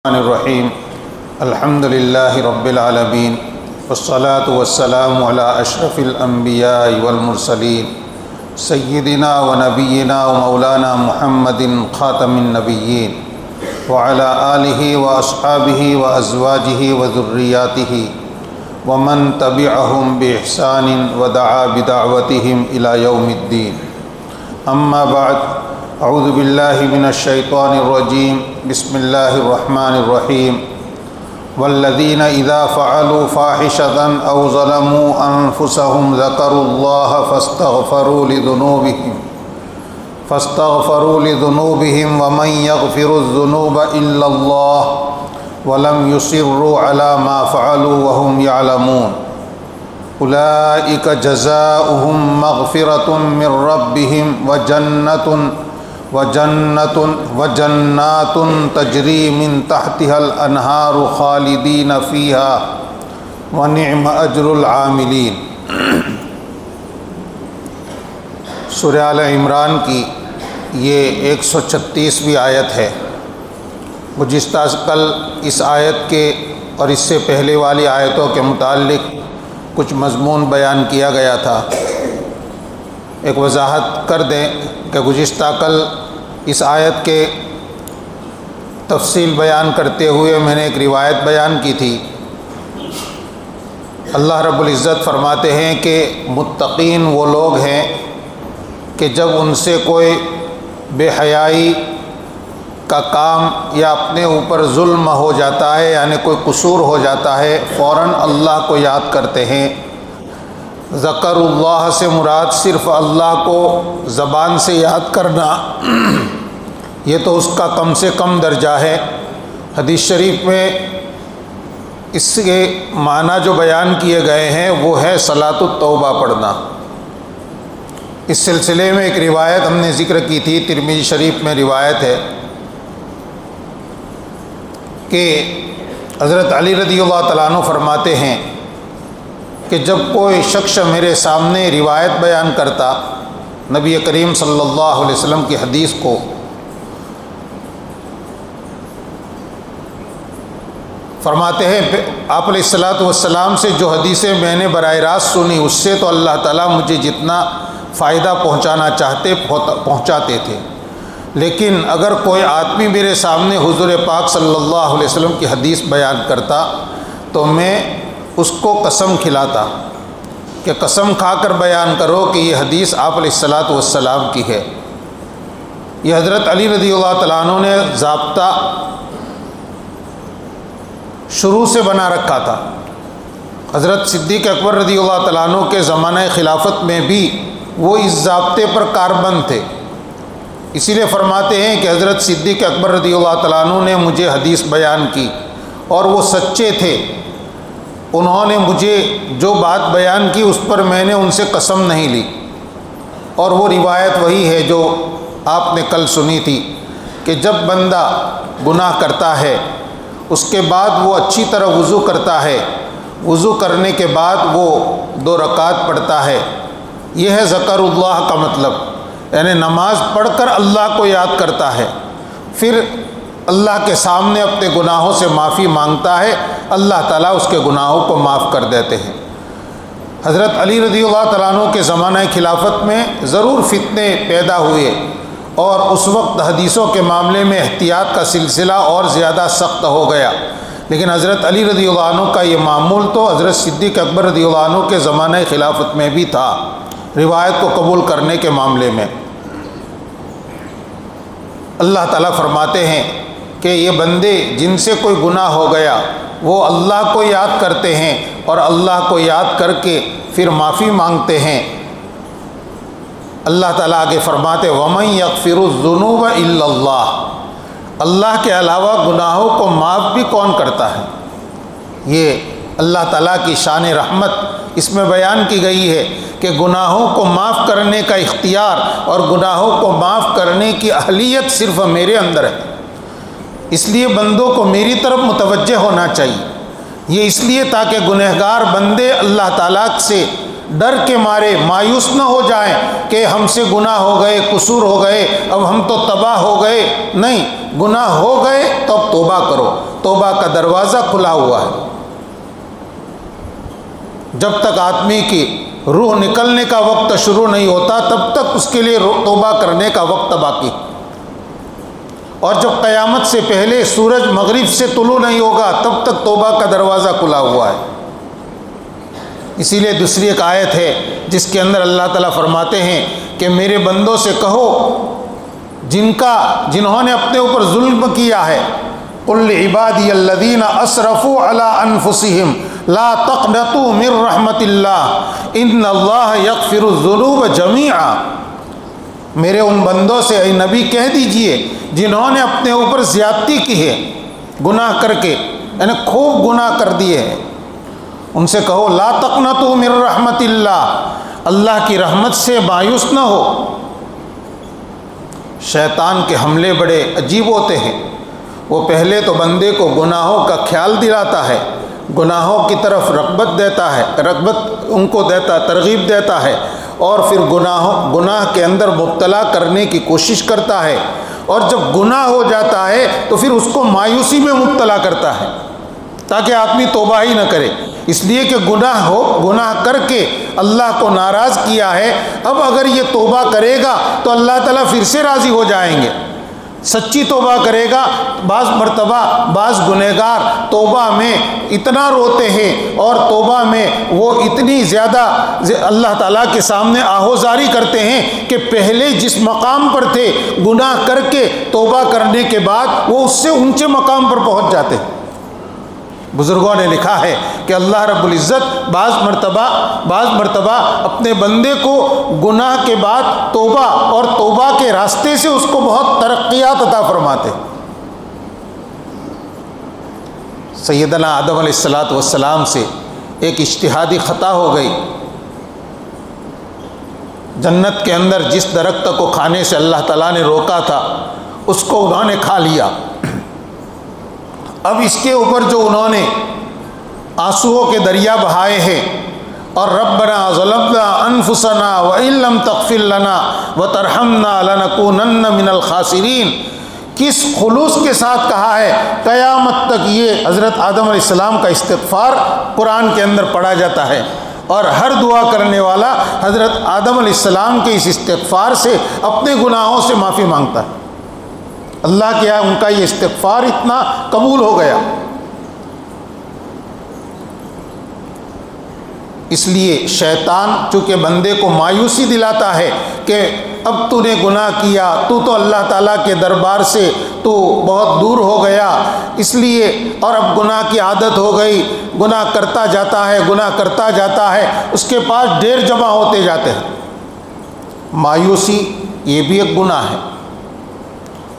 الرحیم الحمد للہ رب العالمین والصلاة والسلام علی اشرف الانبیاء والمرسلین سیدنا و نبینا و مولانا محمد خاتم النبیین وعلی آلہ و اصحابہ و ازواجہ و ذریاتہ ومن تبعہم بإحسان ودعا بدعوتہم الی یوم الدین اما بعد اعوذ باللہ من الشیطان الرجیم بسم اللہ الرحمن الرحیم والذین اذا فعلوا فاحشة او ظلموا انفسهم ذکروا اللہ فاستغفروا لذنوبهم ومن يغفر الذنوب الا اللہ ولم يصروا على ما فعلوا وهم يعلمون اولئک جزاؤهم مغفرة من ربهم وجنات تجری من تحتها الانہار خالدین فیہا ونعم اجر العاملین۔ سورہ آل عمران کی یہ 136ویں آیت ہے۔ گزشتہ کل اس آیت کے اور اس سے پہلے والی آیتوں کے متعلق کچھ مضمون بیان کیا گیا تھا۔ ایک وضاحت کر دیں کہ گزشتہ کل اس آیت کے تفصیل بیان کرتے ہوئے میں نے ایک روایت بیان کی تھی۔ اللہ رب العزت فرماتے ہیں کہ متقین وہ لوگ ہیں کہ جب ان سے کوئی بے حیائی کا کام یا اپنے اوپر ظلم ہو جاتا ہے، یعنی کوئی قصور ہو جاتا ہے، فوراً اللہ کو یاد کرتے ہیں۔ ذکر اللہ سے مراد صرف اللہ کو زبان سے یاد کرنا، یہ تو اس کا کم سے کم درجہ ہے۔ حدیث شریف میں اس کے معنی جو بیان کیے گئے ہیں وہ ہے صلاۃ التوبہ پڑھنا۔ اس سلسلے میں ایک روایت ہم نے ذکر کی تھی، ترمذی شریف میں روایت ہے کہ حضرت علی رضی اللہ تعالیٰ عنہ فرماتے ہیں کہ جب کوئی شخص میرے سامنے روایت بیان کرتا نبی کریم صلی اللہ علیہ وسلم کی حدیث کو، فرماتے ہیں آپ علیہ الصلوۃ والسلام سے جو حدیثیں میں نے براہ راست سنی اس سے تو اللہ تعالیٰ مجھے جتنا فائدہ پہنچانا چاہتے پہنچاتے تھے، لیکن اگر کوئی آدمی میرے سامنے حضور پاک صلی اللہ علیہ وسلم کی حدیث بیان کرتا تو میں اس کو قسم کھلاتا کہ قسم کھا کر بیان کرو کہ یہ حدیث آپ علیہ الصلوۃ والسلام کی ہے۔ یہ حضرت علی رضی اللہ تعالیٰ عنہ نے ضابطہ شروع سے بنا رکھا تھا۔ حضرت صدیق اکبر رضی اللہ تعالیٰ عنہ کے زمانہ خلافت میں بھی وہ اس ضابطے پر کاربند تھے، اسی لیے فرماتے ہیں کہ حضرت صدیق اکبر رضی اللہ تعالیٰ عنہ نے مجھے حدیث بیان کی اور وہ سچے تھے، انہوں نے مجھے جو بات بیان کی اس پر میں نے ان سے قسم نہیں لی، اور وہ روایت وہی ہے جو آپ نے کل سنی تھی کہ جب بندہ گناہ کرتا ہے اس کے بعد وہ اچھی طرح وضو کرتا ہے، وضو کرنے کے بعد وہ 2 رکعت پڑھتا ہے، یہ ہے ذکر اللہ کا مطلب، یعنی نماز پڑھ کر اللہ کو یاد کرتا ہے، پھر اللہ کے سامنے اپنے گناہوں سے معافی مانگتا ہے، اللہ تعالیٰ اس کے گناہوں کو معاف کر دیتے ہیں۔ حضرت علی رضی اللہ تعالیٰ عنہ کے زمانہ خلافت میں ضرور فتنے پیدا ہوئے اور اس وقت حدیثوں کے معاملے میں احتیاط کا سلسلہ اور زیادہ سخت ہو گیا، لیکن حضرت علی رضی اللہ عنہ کا یہ معمول تو حضرت صدیق اکبر رضی اللہ عنہ کے زمانہ خلافت میں بھی تھا، روایت کو قبول کرنے کے معاملے میں۔ اللہ تعالیٰ فرماتے ہیں کہ یہ بندے جن سے کوئی گناہ ہو گیا وہ اللہ کو یاد کرتے ہیں اور اللہ کو یاد کر کے پھر معافی مانگتے ہیں۔ اللہ تعالیٰ آگے فرماتے وَمَن يَغْفِرُ الذُّنُوبَ إِلَّا اللَّهُ، اللہ کے علاوہ گناہوں کو معاف بھی کون کرتا ہے؟ یہ اللہ تعالیٰ کی شان رحمت اس میں بیان کی گئی ہے کہ گناہوں کو معاف کرنے کا اختیار اور گناہوں کو معاف کرنے کی اہلیت صرف میرے اندر ہے، اس لیے بندوں کو میری طرف متوجہ ہونا چاہیے۔ یہ اس لیے تاکہ گنہگار بندے اللہ تعالیٰ سے ڈر کے مارے مایوس نہ ہو جائیں کہ ہم سے گناہ ہو گئے، قصور ہو گئے، اب ہم تو تباہ ہو گئے۔ نہیں، گناہ ہو گئے تو اب توبہ کرو، توبہ کا دروازہ کھلا ہوا ہے۔ جب تک آدمی کی روح نکلنے کا وقت شروع نہیں ہوتا تب تک اس کے لیے توبہ کرنے کا وقت باقی، اور جب قیامت سے پہلے سورج مغرب سے طلوع نہیں ہوگا تب تک توبہ کا دروازہ کھلا ہوا ہے۔ اسی لیے دوسری ایک آیت ہے جس کے اندر اللہ تعالیٰ فرماتے ہیں کہ میرے بندوں سے کہو جنہوں نے اپنے اوپر ظلم کیا ہے، قل لعبادی الذین اسرفوا علی انفسہم لا تقنطوا من رحمت اللہ ان اللہ یغفر الذنوب جمیعا۔ میرے ان بندوں سے اے نبی کہہ دیجئے جنہوں نے اپنے اوپر زیادتی کی ہے، گناہ کر کے، یعنی خوب گناہ کر دیے ہیں، ان سے کہو لا تقنطوا من رحمت اللہ کی رحمت سے مایوس نہ ہو۔ شیطان کے حملے بڑے عجیب ہوتے ہیں، وہ پہلے تو بندے کو گناہوں کا خیال دلاتا ہے، گناہوں کی طرف رغبت دیتا ہے، ان کو دیتا، ترغیب دیتا ہے، اور پھر گناہ کے اندر مبتلا کرنے کی کوشش کرتا ہے، اور جب گناہ ہو جاتا ہے تو پھر اس کو مایوسی میں مبتلا کرتا ہے تاکہ آدمی توبہ ہی نہ کرے، اس لیے کہ گناہ کر کے اللہ کو ناراض کیا ہے، اب اگر یہ توبہ کرے گا تو اللہ تعالیٰ پھر سے راضی ہو جائیں گے۔ سچی توبہ کرے گا، بعض مرتبہ بعض گنہگار توبہ میں اتنا روتے ہیں اور توبہ میں وہ اتنی زیادہ اللہ تعالیٰ کے سامنے آہوزاری کرتے ہیں کہ پہلے جس مقام پر تھے گناہ کر کے توبہ کرنے کے بعد وہ اس سے اونچے مقام پر پہنچ جاتے ہیں۔ بزرگوں نے لکھا ہے کہ اللہ رب العزت بعض مرتبہ اپنے بندے کو گناہ کے بعد توبہ اور توبہ کے راستے سے اس کو بہت ترقیات عطا فرماتے۔ سیدنا آدم علیہ السلام سے ایک اجتہادی خطا ہو گئی، جنت کے اندر جس درخت کو کھانے سے اللہ تعالیٰ نے روکا تھا اس کو انہوں نے کھا لیا۔ اب اس کے اوپر جو انہوں نے آنسوؤں کے دریا بہائے ہیں اور ربنا ظلمنا انفسنا وان لم تغفر لنا وترحمنا لنکونن من الخاسرین، کس خلوص کے ساتھ کہا ہے، قیامت تک یہ حضرت آدم علیہ السلام کا استغفار قرآن کے اندر پڑھا جاتا ہے، اور ہر دعا کرنے والا حضرت آدم علیہ السلام کے اس استغفار سے اپنے گناہوں سے معافی مانگتا ہے۔ اللہ کیا ان کا یہ استغفار اتنا قبول ہو گیا۔ اس لیے شیطان چونکہ بندے کو مایوسی دلاتا ہے کہ اب تو نے گناہ کیا، تو اللہ تعالیٰ کے دربار سے تو بہت دور ہو گیا، اس لیے اور اب گناہ کی عادت ہو گئی، گناہ کرتا جاتا ہے، اس کے پاس ڈھیر جمع ہوتے جاتے ہیں۔ مایوسی یہ بھی ایک گناہ ہے۔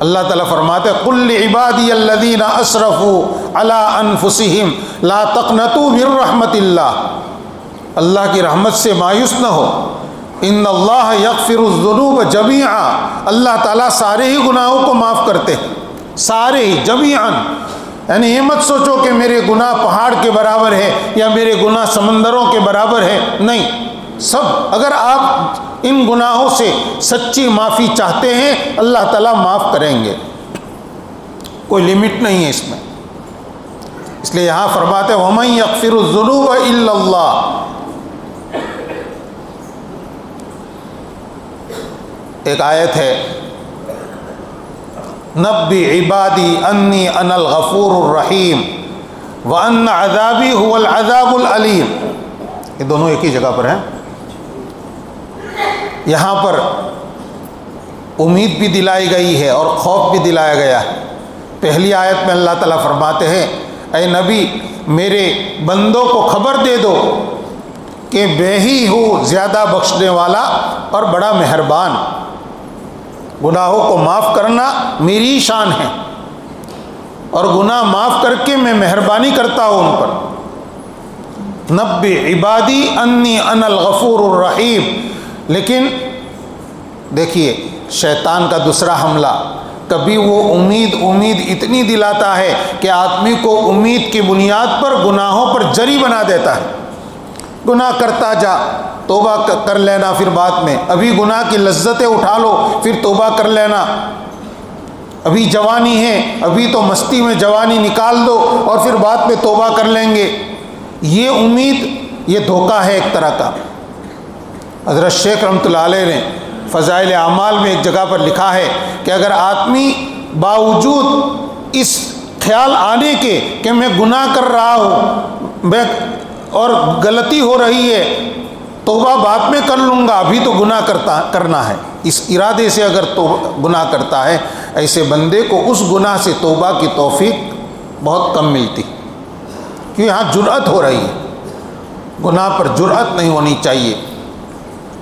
اللہ تعالیٰ فرماتے ہیں قل لعبادی الذین اسرفوا علی انفسہم لا تقنطوا من رحمت اللہ کی رحمت سے مایوس نہ ہو، ان اللہ یغفر الذنوب جمیعا، اللہ تعالیٰ سارے ہی گناہوں کو معاف کرتے ہیں، سارے ہی جمیعا، یعنی یہ مت سوچو کہ میرے گناہ پہاڑ کے برابر ہے یا میرے گناہ سمندروں کے برابر ہے، نہیں، سب، اگر آپ ان گناہوں سے سچی معافی چاہتے ہیں اللہ تعالیٰ معاف کریں گے، کوئی لمٹ نہیں ہے اس میں۔ اس لیے یہاں فرماتے ہیں وَمَن يَغْفِرُ الذُّنُوبَ إِلَّا اللَّهُ۔ ایک آیت ہے نبّئ عبادی انی انا الغفور الرحیم وان عذابی هو العذاب العلیم، یہ دونوں ایک ہی جگہ پر ہیں۔ یہاں پر امید بھی دلائی گئی ہے اور خوف بھی دلایا گیا ہے۔ پہلی آیت میں اللہ تعالیٰ فرماتے ہیں اے نبی میرے بندوں کو خبر دے دو کہ میں ہی ہوں زیادہ بخشنے والا اور بڑا مہربان، گناہوں کو معاف کرنا میری شان ہے اور گناہ معاف کر کے میں مہربانی کرتا ہوں ان پر۔ نبّئ عبادی انی انا الغفور الرحیم۔ لیکن دیکھیے شیطان کا دوسرا حملہ، کبھی وہ امید اتنی دلاتا ہے کہ آدمی کو امید کی بنیاد پر گناہوں پر جری بنا دیتا ہے، گناہ کرتا جا، توبہ کر لینا پھر بعد میں، ابھی گناہ کی لذتیں اٹھا لو پھر توبہ کر لینا، ابھی جوانی ہے ابھی تو مستی میں جوانی نکال دو اور پھر بعد میں توبہ کر لیں گے، یہ امید یہ دھوکہ ہے ایک طرح کا۔ حضرت شیخ رحمۃ اللہ علیہ نے فضائل اعمال میں ایک جگہ پر لکھا ہے کہ اگر آدمی باوجود اس خیال آنے کے کہ میں گناہ کر رہا ہوں اور غلطی ہو رہی ہے، توبہ بعد میں کر لوں گا، ابھی تو گناہ کرنا ہے، اس ارادے سے اگر گناہ کرتا ہے، ایسے بندے کو اس گناہ سے توبہ کی توفیق بہت کم ملتی، کیونکہ یہاں جرأت ہو رہی ہے، گناہ پر جرأت نہیں ہونی چاہیے۔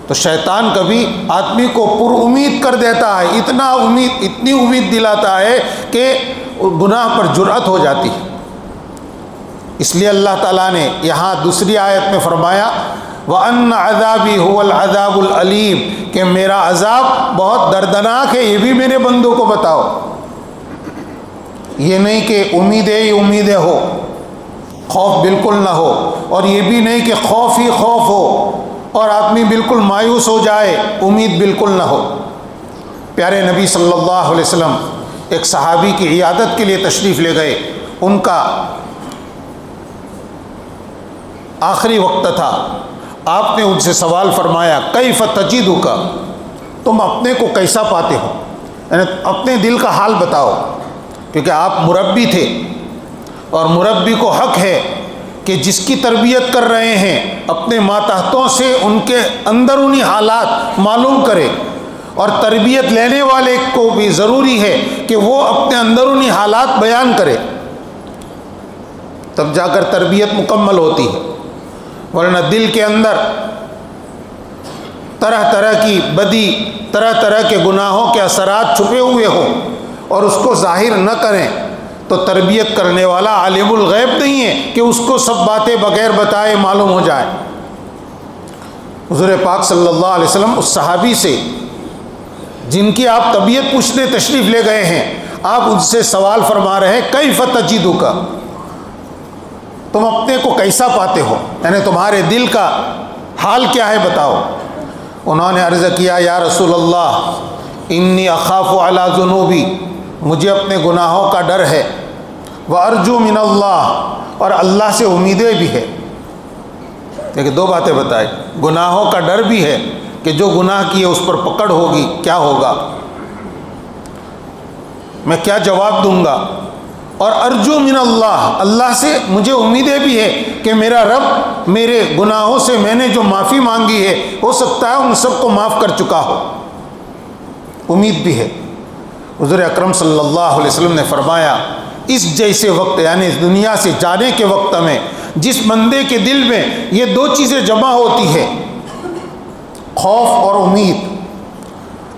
تو شیطان کبھی آدمی کو پر امید کر دیتا ہے، اتنی امید دلاتا ہے کہ گناہ پر جرأت ہو جاتی ہے۔ اس لیے اللہ تعالیٰ نے یہاں دوسری آیت میں فرمایا وَأَنَّ عَذَابِي هُوَ الْعَذَابُ الْأَلِيمُ کہ میرا عذاب بہت دردناک ہے، یہ بھی میرے بندوں کو بتاؤ۔ یہ نہیں کہ امیدیں ہی امیدیں ہو، خوف بالکل نہ ہو، اور یہ بھی نہیں کہ خوف ہی خوف ہو اور آدمی بالکل مایوس ہو جائے، امید بالکل نہ ہو۔ پیارے نبی صلی اللہ علیہ وسلم ایک صحابی کی عیادت کے لیے تشریف لے گئے، ان کا آخری وقت تھا، آپ نے ان سے سوال فرمایا کیف تجدک، تم اپنے کو کیسا پاتے ہو، یعنی اپنے دل کا حال بتاؤ، کیونکہ آپ مربی تھے اور مربی کو حق ہے کہ جس کی تربیت کر رہے ہیں اپنے ماتحتوں سے ان کے اندرونی حالات معلوم کرے، اور تربیت لینے والے کو بھی ضروری ہے کہ وہ اپنے اندرونی حالات بیان کرے، تب جا کر تربیت مکمل ہوتی ہے، ورنہ دل کے اندر طرح طرح کی بدی، طرح طرح کے گناہوں کے اثرات چھپے ہوئے ہوں اور اس کو ظاہر نہ کریں تو تربیت کرنے والا عالم الغیب نہیں ہے کہ اس کو سب باتیں بغیر بتائے معلوم ہو جائے۔ حضور پاک صلی اللہ علیہ وسلم اس صحابی سے جن کی آپ طبیعت پوچھنے تشریف لے گئے ہیں، آپ ان سے سوال فرما رہے ہیں کیف تجدک، تم اپنے کو کیسا پاتے ہو، یعنی تمہارے دل کا حال کیا ہے بتاؤ۔ انہوں نے عرض کیا یا رسول اللہ انی اخاف علی ذنوبی، مجھے اپنے گناہوں کا ڈر ہے، وارجو من اللہ، اور اللہ سے امیدیں بھی ہے۔ دیکھیں دو باتیں بتائیں، گناہوں کا ڈر بھی ہے کہ جو گناہ کیے اس پر پکڑ ہوگی، کیا ہوگا، میں کیا جواب دوں گا، اور ارجو من اللہ، اللہ سے مجھے امیدیں بھی ہے کہ میرا رب میرے گناہوں سے میں نے جو معافی مانگی ہے ہو سکتا ہے ان سب کو معاف کر چکا ہو، امید بھی ہے۔ حضور اکرم صلی اللہ علیہ وسلم نے فرمایا اس جیسے وقت یعنی اس دنیا سے جانے کے وقت میں جس بندے کے دل میں یہ دو چیزیں جمع ہوتی ہے، خوف اور امید،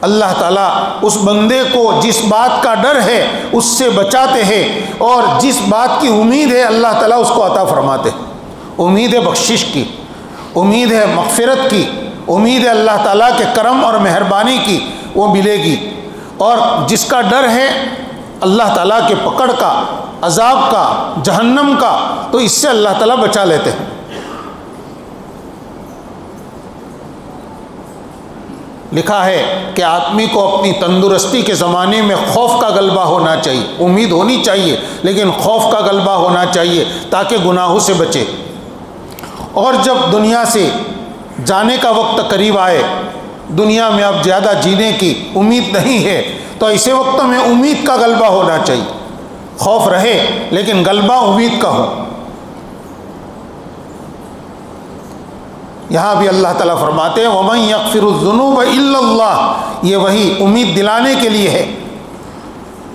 اللہ تعالیٰ اس بندے کو جس بات کا ڈر ہے اس سے بچاتے ہیں، اور جس بات کی امید ہے اللہ تعالیٰ اس کو عطا فرماتے ہیں۔ امید ہے بخشش کی، امید ہے مغفرت کی، امید ہے اللہ تعالیٰ کے کرم اور مہربانی کی، وہ ملے گی، اور جس کا ڈر ہے اللہ تعالیٰ کے پکڑ کا، عذاب کا، جہنم کا، تو اس سے اللہ تعالیٰ بچا لیتے ہیں۔ لکھا ہے کہ آدمی کو اپنی تندرستی کے زمانے میں خوف کا غلبہ ہونا چاہیے، امید ہونی چاہیے لیکن خوف کا غلبہ ہونا چاہیے تاکہ گناہوں سے بچے، اور جب دنیا سے جانے کا وقت قریب آئے، دنیا میں اب زیادہ جینے کی امید نہیں ہے، تو ایسے وقت میں امید کا غلبہ ہونا چاہیے، خوف رہے لیکن غلبہ امید کا ہو۔ یہاں بھی اللہ تعالیٰ فرماتے ہیں وَمَن يَغْفِرُ الذُّنُوبَ إِلَّا اللَّهُ، یہ وہی امید دلانے کے لیے ہے۔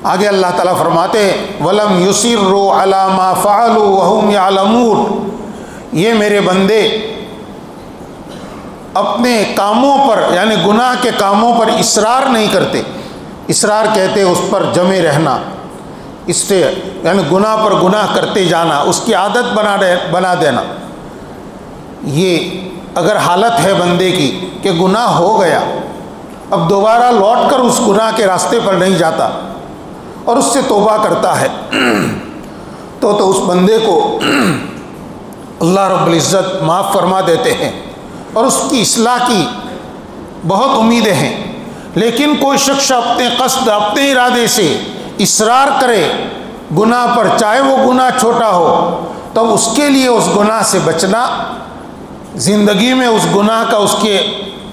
آگے اللہ تعالیٰ فرماتے ہیں وَلَمْ يُصِرُّوا عَلَى مَا فَعَلُوا وَهُمْ يَعْلَمُونَ، یہ میرے بندے اپنے کاموں پر یعنی گناہ کے کاموں پر اصرار نہیں کرتے، اصرار کہتے اس پر جمے رہنا، اس سے یعنی گناہ پر گناہ کرتے جانا، اس کی عادت بنا دینا۔ یہ اگر حالت ہے بندے کی کہ گناہ ہو گیا، اب دوبارہ لوٹ کر اس گناہ کے راستے پر نہیں جاتا اور اس سے توبہ کرتا ہے، تو اس بندے کو اللہ رب العزت معاف فرما دیتے ہیں، اور اس کی اصلاح کی بہت امیدیں ہیں، لیکن کوئی شخص اپنے قصد اپنے ارادے سے اصرار کرے گناہ پر، چاہے وہ گناہ چھوٹا ہو، تو اس کے لیے اس گناہ سے بچنا، زندگی میں اس گناہ کا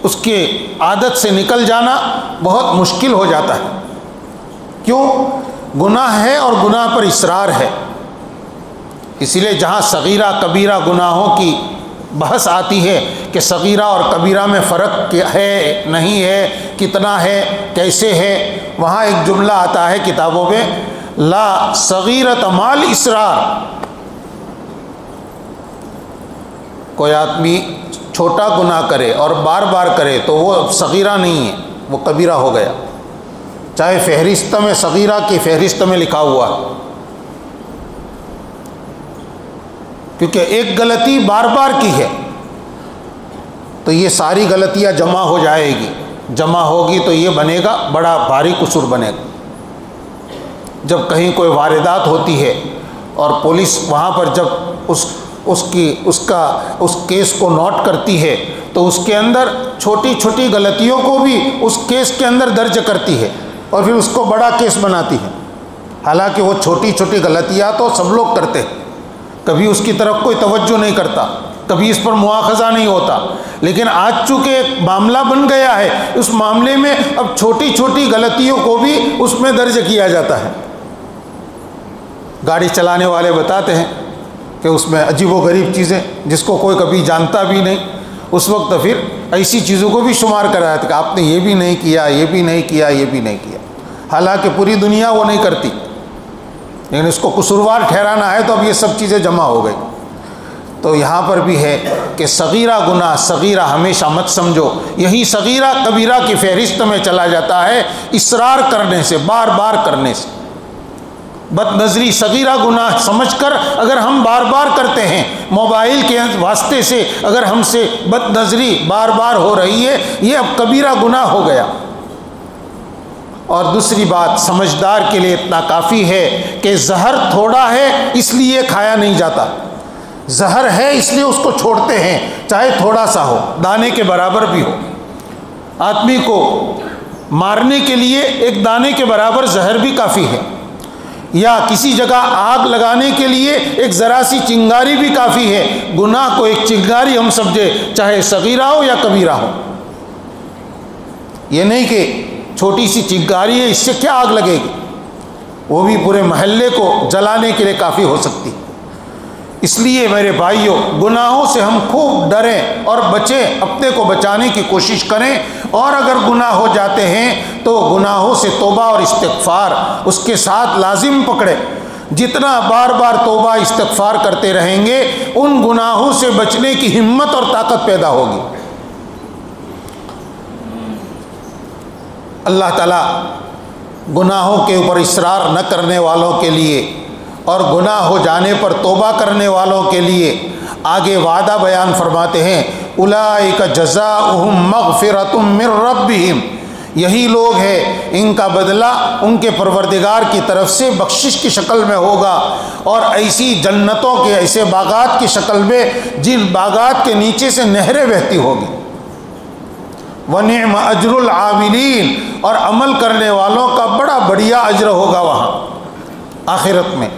اس کے عادت سے نکل جانا بہت مشکل ہو جاتا ہے۔ کیوں؟ گناہ ہے اور گناہ پر اصرار ہے۔ اسی لیے جہاں صغیرہ کبیرہ گناہوں کی بحث آتی ہے کہ صغیرہ اور کبیرہ میں فرق ہے نہیں ہے، کتنا ہے، کیسے ہے، وہاں ایک جملہ آتا ہے کتابوں میں، لا صغیرۃ مال اصرار۔ کوئی آدمی چھوٹا گناہ کرے اور بار بار کرے تو وہ صغیرہ نہیں ہے، وہ کبیرہ ہو گیا، چاہے فہرست میں صغیرہ کی فہرست میں لکھا ہوا، کیونکہ ایک غلطی بار بار کی ہے تو یہ ساری غلطیاں جمع ہو جائے گی، جمع ہوگی تو یہ بنے گا بڑا بھاری قصور بنے گا۔ جب کہیں کوئی واردات ہوتی ہے اور پولیس وہاں پر جب اس کیس کو نوٹ کرتی ہے تو اس کے اندر چھوٹی چھوٹی غلطیوں کو بھی اس کیس کے اندر درج کرتی ہے اور پھر اس کو بڑا کیس بناتی ہے، حالانکہ وہ چھوٹی چھوٹی غلطیاں تو سب لوگ کرتے ہیں، کبھی اس کی طرف کوئی توجہ نہیں کرتا، کبھی اس پر مواخذہ نہیں ہوتا، لیکن آج چونکہ ایک معاملہ بن گیا ہے، اس معاملے میں اب چھوٹی چھوٹی غلطیوں کو بھی اس میں درج کیا جاتا ہے۔ گاڑی چلانے والے بتاتے ہیں کہ اس میں عجیب و غریب چیزیں جس کو کوئی کبھی جانتا بھی نہیں، اس وقت پھر ایسی چیزوں کو بھی شمار کرا جاتا ہے کہ آپ نے یہ بھی نہیں کیا، یہ بھی نہیں کیا، یہ بھی نہیں کیا، حالانکہ پوری دنیا وہ نہیں کرتی، لیکن اس کو قصوروار ٹھہرانا ہے تو اب یہ سب چیزیں جمع ہو گئی۔ تو یہاں پر بھی ہے کہ صغیرہ گناہ صغیرہ ہمیشہ مت سمجھو، یہی صغیرہ کبیرہ کی فہرست میں چلا جاتا ہے اصرار کرنے سے، بار بار کرنے سے۔ بد نظری صغیرہ گناہ سمجھ کر اگر ہم بار بار کرتے ہیں، موبائل کے واسطے سے اگر ہم سے بد نظری بار بار ہو رہی ہے، یہ اب کبیرہ گناہ ہو گیا۔ اور دوسری بات، سمجھدار کے لیے اتنا کافی ہے کہ زہر تھوڑا ہے اس لیے کھایا نہیں جاتا، زہر ہے اس لیے اس کو چھوڑتے ہیں، چاہے تھوڑا سا ہو، دانے کے برابر بھی ہو۔ آدمی کو مارنے کے لیے ایک دانے کے برابر زہر بھی کافی ہے، یا کسی جگہ آگ لگانے کے لیے ایک ذرا سی چنگاری بھی کافی ہے۔ گناہ کو ایک چنگاری ہم سمجھے، چاہے صغیرہ ہو یا کبیرہ ہو، یہ نہیں کہ چھوٹی سی چنگاری ہے اس سے کیا آگ لگے گی، وہ بھی پورے محلے کو جلانے کے لیے کافی ہو سکتی۔ اس لیے میرے بھائیوں، گناہوں سے ہم خوب ڈریں اور بچیں، اپنے کو بچانے کی کوشش کریں، اور اگر گناہ ہو جاتے ہیں تو گناہوں سے توبہ اور استغفار اس کے ساتھ لازم پکڑے۔ جتنا بار بار توبہ استغفار کرتے رہیں گے، ان گناہوں سے بچنے کی ہمت اور طاقت پیدا ہوگی۔ اللہ تعالیٰ گناہوں کے اوپر اصرار نہ کرنے والوں کے لیے اور گناہ ہو جانے پر توبہ کرنے والوں کے لیے آگے وعدہ بیان فرماتے ہیں، اولئک جزاؤہم مغفرۃ من ربہم، یہی لوگ ہیں ان کا بدلہ ان کے پروردگار کی طرف سے بخشش کی شکل میں ہوگا، اور ایسی جنتوں کے ایسے باغات کی شکل میں جن باغات کے نیچے سے نہریں بہتی ہوگی۔ وَنِعْمَ أَجْرُ الْعَامِلِينَ، اور عمل کرنے والوں کا بڑا بڑھیا اجر ہوگا وہاں آخرت میں۔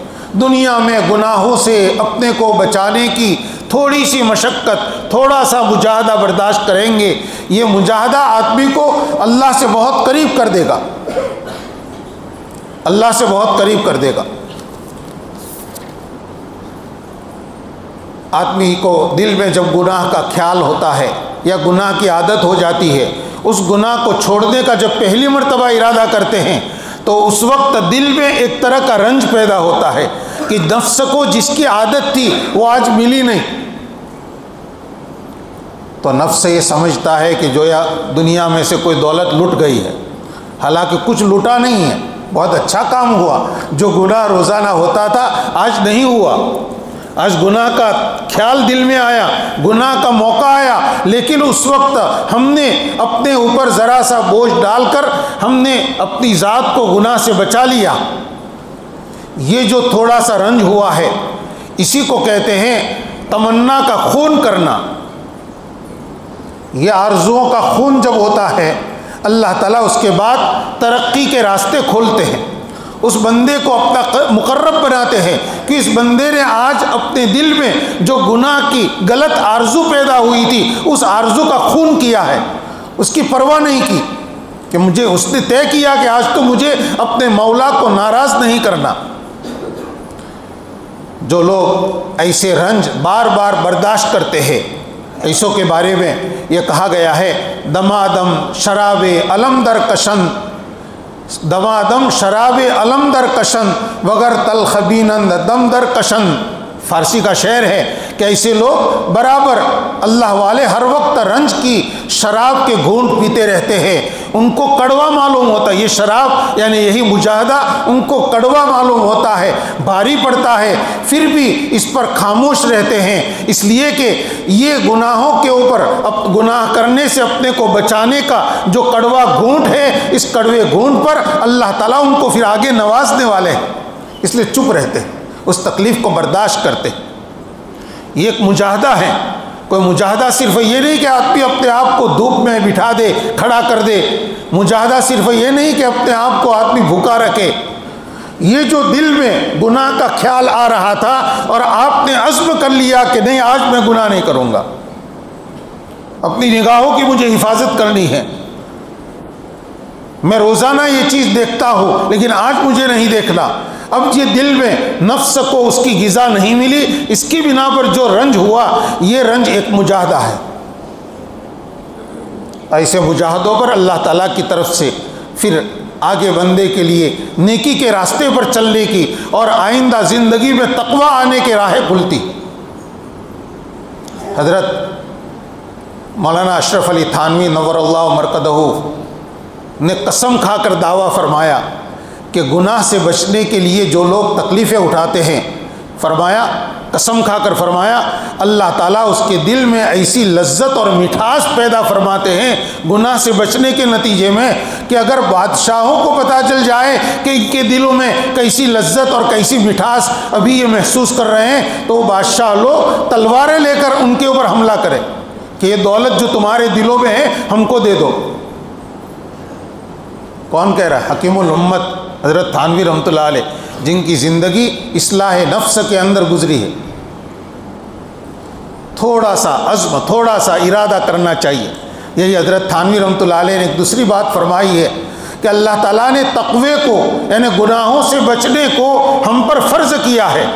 دنیا میں گناہوں سے اپنے کو بچانے کی تھوڑی سی مشقت، تھوڑا سا مجاہدہ برداشت کریں گے، یہ مجاہدہ آدمی کو اللہ سے بہت قریب کر دے گا، اللہ سے بہت قریب کر دے گا۔ آدمی کو دل میں جب گناہ کا خیال ہوتا ہے یا گناہ کی عادت ہو جاتی ہے، اس گناہ کو چھوڑنے کا جب پہلی مرتبہ ارادہ کرتے ہیں تو اس وقت دل میں ایک طرح کا رنج پیدا ہوتا ہے کہ نفس کو جس کی عادت تھی وہ آج ملی نہیں، تو نفس یہ سمجھتا ہے کہ جو یا دنیا میں سے کوئی دولت لٹ گئی ہے، حالانکہ کچھ لوٹا نہیں ہے، بہت اچھا کام ہوا، جو گناہ روزانہ ہوتا تھا آج نہیں ہوا، آج گناہ کا خیال دل میں آیا، گناہ کا موقع آیا، لیکن اس وقت ہم نے اپنے اوپر ذرا سا بوجھ ڈال کر ہم نے اپنی ذات کو گناہ سے بچا لیا۔ یہ جو تھوڑا سا رنج ہوا ہے، اسی کو کہتے ہیں تمنا کا خون کرنا۔ یہ آرزوؤں کا خون جب ہوتا ہے اللہ تعالیٰ اس کے بعد ترقی کے راستے کھولتے ہیں، اس بندے کو اپنا مقرب بناتے ہیں کہ اس بندے نے آج اپنے دل میں جو گناہ کی غلط آرزو پیدا ہوئی تھی اس آرزو کا خون کیا ہے، اس کی پرواہ نہیں کی کہ مجھے، اس نے طے کیا کہ آج تو مجھے اپنے مولا کو ناراض نہیں کرنا۔ جو لوگ ایسے رنج بار بار برداشت کرتے ہیں، ایسوں کے بارے میں یہ کہا گیا ہے دمادم شراب علم در کشن، دمادم شراب علم در کشن وگر تلخ بینند دم در کشن۔ فارسی کا شعر ہے کہ ایسے لوگ برابر اللہ والے ہر وقت رنج کی شراب کے گھونٹ پیتے رہتے ہیں، ان کو کڑوا معلوم ہوتا ہے، یہ شراب یعنی یہی مجاہدہ ان کو کڑوا معلوم ہوتا ہے، بھاری پڑتا ہے، پھر بھی اس پر خاموش رہتے ہیں، اس لیے کہ یہ گناہوں کے اوپر گناہ کرنے سے اپنے کو بچانے کا جو کڑوا گھونٹ ہے، اس کڑوے گھونٹ پر اللہ تعالیٰ ان کو پھر آگے نوازنے والے ہیں، اس لیے چپ رہتے ہیں، اس تکلیف کو برداشت کرتے ہیں۔ یہ ایک مجاہدہ ہے۔ کوئی مجاہدہ صرف یہ نہیں کہ آدمی اپنے آپ کو دھوپ میں بٹھا دے، کھڑا کر دے، مجاہدہ صرف یہ نہیں کہ اپنے آپ کو آدمی بھوکا رکھے، یہ جو دل میں گناہ کا خیال آ رہا تھا اور آپ نے عزم کر لیا کہ نہیں آج میں گناہ نہیں کروں گا، اپنی نگاہوں کی مجھے حفاظت کرنی ہے، میں روزانہ یہ چیز دیکھتا ہوں لیکن آج مجھے نہیں دیکھنا، اب یہ دل میں نفس کو اس کی غذا نہیں ملی، اس کی بنا پر جو رنج ہوا یہ رنج ایک مجاہدہ ہے۔ ایسے مجاہدوں پر اللہ تعالیٰ کی طرف سے پھر آگے بندے کے لیے نیکی کے راستے پر چلنے کی اور آئندہ زندگی میں تقوی آنے کے راہیں کھلتی۔ حضرت مولانا اشرف علی تھانوی نور اللہ مرکزہ نے قسم کھا کر دعویٰ فرمایا کہ گناہ سے بچنے کے لیے جو لوگ تکلیفیں اٹھاتے ہیں، فرمایا قسم کھا کر فرمایا اللہ تعالیٰ اس کے دل میں ایسی لذت اور مٹھاس پیدا فرماتے ہیں گناہ سے بچنے کے نتیجے میں کہ اگر بادشاہوں کو پتہ چل جائے کہ ان کے دلوں میں کیسی لذت اور کیسی مٹھاس ابھی یہ محسوس کر رہے ہیں تو وہ بادشاہ لوگ تلواریں لے کر ان کے اوپر حملہ کریں کہ یہ دولت جو تمہارے دلوں میں ہے ہم کو دے دو۔ کون کہہ رہا ہے؟ حکیم الامت حضرت تھانوی رحمۃ اللہ علیہ، جن کی زندگی اصلاح نفس کے اندر گزری ہے۔ تھوڑا سا عزم، تھوڑا سا ارادہ کرنا چاہیے۔ یہی حضرت تھانوی رحمۃ اللہ علیہ نے ایک دوسری بات فرمائی ہے کہ اللہ تعالیٰ نے تقوی کو یعنی گناہوں سے بچنے کو ہم پر فرض کیا ہے۔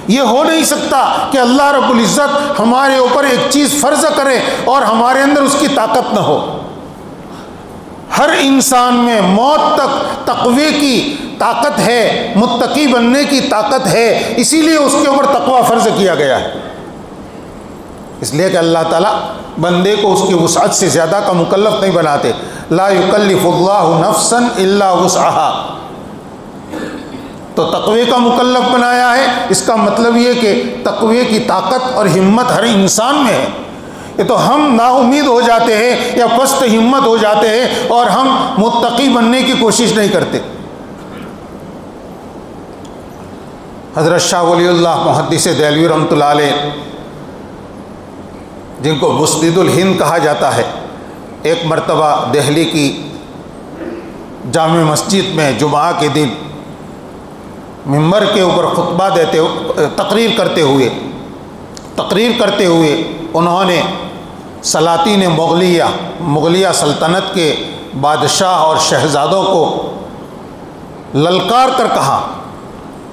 یہ ہو نہیں سکتا کہ اللہ رب العزت ہمارے اوپر ایک چیز فرض کرے اور ہمارے اندر اس کی طاقت نہ ہو۔ ہر انسان میں موت تک تقوی کی طاقت ہے، متقی بننے کی طاقت ہے، اسی لیے اس کے اوپر تقوی فرض کیا گیا ہے۔ اس لیے کہ اللہ تعالیٰ بندے کو اس کی وسعت سے زیادہ کا مکلف نہیں بناتے۔ لا یکلف اللہ نفسا الا وسعها، تو تقوی کا مکلف بنایا ہے، اس کا مطلب یہ کہ تقوی کی طاقت اور ہمت ہر انسان میں ہے۔ یہ تو ہم نا امید ہو جاتے ہیں یا پست ہمت ہو جاتے ہیں اور ہم متقی بننے کی کوشش نہیں کرتے۔ حضرت شاہ ولی اللہ محدث دہلوی رحمۃ اللہ علیہ، جن کو مسند الہند کہا جاتا ہے، ایک مرتبہ دہلی کی جامع مسجد میں جمعہ کے دن ممبر کے اوپر خطبہ دیتے تقریر کرتے ہوئے انہوں نے سلاطین مغلیہ سلطنت کے بادشاہ اور شہزادوں کو للکار کر کہا۔